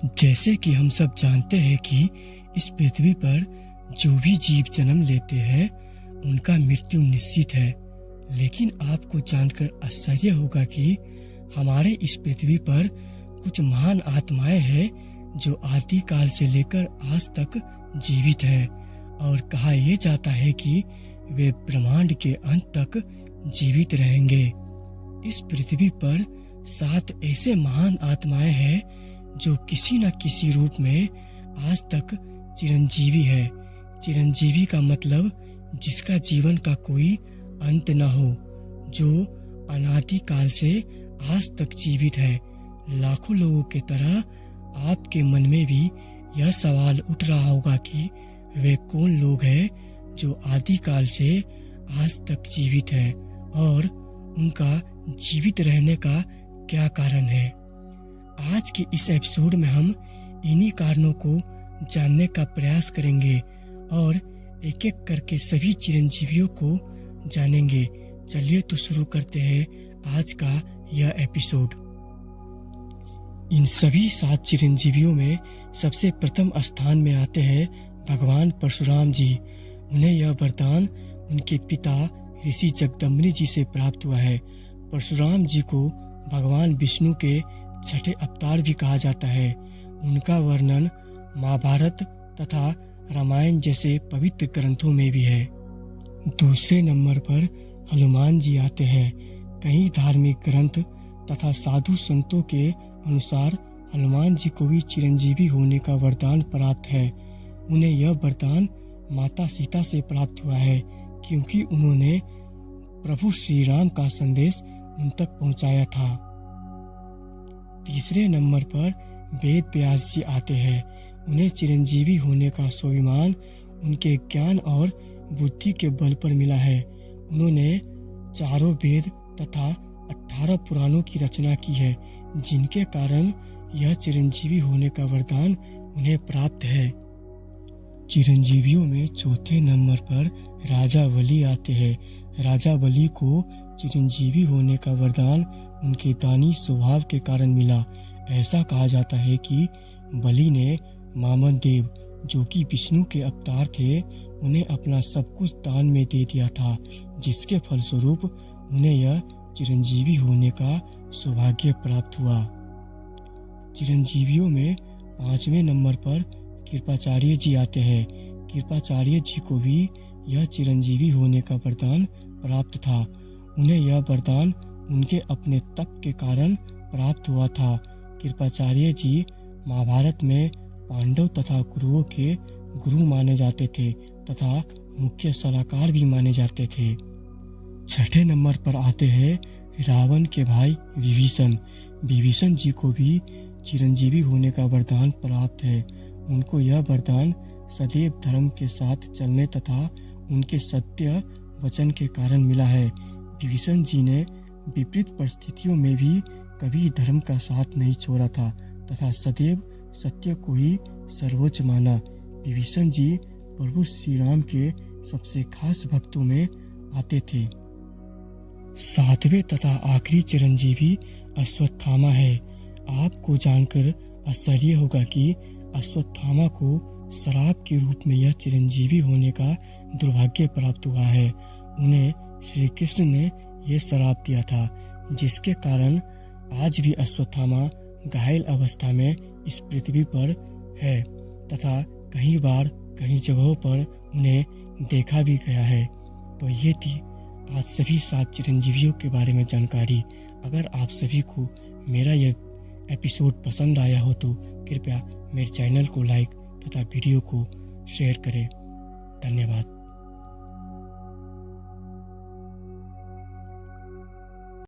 जैसे कि हम सब जानते हैं कि इस पृथ्वी पर जो भी जीव जन्म लेते हैं उनका मृत्यु निश्चित है। लेकिन आपको जानकर आश्चर्य होगा कि हमारे इस पृथ्वी पर कुछ महान आत्माएं हैं जो आदि काल से लेकर आज तक जीवित है और कहा यह जाता है कि वे ब्रह्मांड के अंत तक जीवित रहेंगे। इस पृथ्वी पर 7 ऐसे महान आत्माएं हैं जो किसी न किसी रूप में आज तक चिरंजीवी है। चिरंजीवी का मतलब जिसका जीवन का कोई अंत न हो, जो अनादि काल से आज तक जीवित है। लाखों लोगों के तरह आपके मन में भी यह सवाल उठ रहा होगा कि वे कौन लोग हैं जो आदि काल से आज तक जीवित है और उनका जीवित रहने का क्या कारण है। आज के इस एपिसोड में हम इन्हीं कारणों को जानने का प्रयास करेंगे और एक एक करके सभी चिरंजीवियों को जानेंगे। चलिए तो शुरू करते हैं आज का यह एपिसोड। इन सभी 7 चिरंजीवियों में सबसे प्रथम स्थान में आते हैं भगवान परशुराम जी। उन्हें यह वरदान उनके पिता ऋषि जगदम्बिनी जी से प्राप्त हुआ है। परशुराम जी को भगवान विष्णु के 6ठे अवतार भी कहा जाता है। उनका वर्णन महाभारत तथा रामायण जैसे पवित्र ग्रंथों में भी है। दूसरे नंबर पर हनुमान जी आते हैं। कई धार्मिक ग्रंथ तथा साधु संतों के अनुसार हनुमान जी को भी चिरंजीवी होने का वरदान प्राप्त है। उन्हें यह वरदान माता सीता से प्राप्त हुआ है क्योंकि उन्होंने प्रभु श्री राम का संदेश उन तक पहुंचाया था। तीसरे नंबर पर वेद व्यास जी आते हैं। उन्हें चिरंजीवी होने का स्वाभिमान उनके ज्ञान और बुद्धि के बल पर मिला है। उन्होंने 4 वेद तथा 18 पुराणों की रचना की है, जिनके कारण यह चिरंजीवी होने का वरदान उन्हें प्राप्त है। चिरंजीवियों में चौथे नंबर पर राजा बलि आते हैं। राजा बलि को चिरंजीवी होने का वरदान उनके दानी स्वभाव के कारण मिला। ऐसा कहा जाता है कि बलि ने वामन देव, जो कि विष्णु के अवतार थे, उन्हें अपना सब कुछ दान में दे दिया था, जिसके फलस्वरूप उन्हें यह चिरंजीवी होने का सौभाग्य प्राप्त हुआ। चिरंजीवियों में 5वें नंबर पर कृपाचार्य जी आते हैं। कृपाचार्य जी को भी यह चिरंजीवी होने का वरदान प्राप्त था। उन्हें यह वरदान उनके अपने तप के कारण प्राप्त हुआ था। कृपाचार्य जी महाभारत में पांडव तथा कुरुओं के गुरु माने जाते थे तथा मुख्य सलाहकार भी माने जाते थे। 6ठे नंबर पर आते हैं रावण के भाई विभीषण। विभीषण जी को भी चिरंजीवी होने का वरदान प्राप्त है। उनको यह वरदान सदैव धर्म के साथ चलने तथा उनके सत्य वचन के कारण मिला है। विभीषण जी ने विपरीत परिस्थितियों में भी कभी धर्म का साथ नहीं छोड़ा था तथा सदैव सत्य को ही सर्वोच्च माना। विभीषण जी प्रभु श्री राम के सबसे खास भक्तों में आते थे। 7वें तथा आखिरी चिरंजीवी अश्वत्थामा है। आपको जानकर आश्चर्य होगा कि अश्वत्थामा को श्राप के रूप में यह चिरंजीवी होने का दुर्भाग्य प्राप्त हुआ है। उन्हें श्री कृष्ण ने यह श्राप दिया था, जिसके कारण आज भी अश्वत्थामा घायल अवस्था में इस पृथ्वी पर है तथा कई बार कई जगहों पर उन्हें देखा भी गया है। तो ये थी आज सभी 7 चिरंजीवियों के बारे में जानकारी। अगर आप सभी को मेरा यह एपिसोड पसंद आया हो तो कृपया मेरे चैनल को लाइक तथा वीडियो को शेयर करें। धन्यवाद।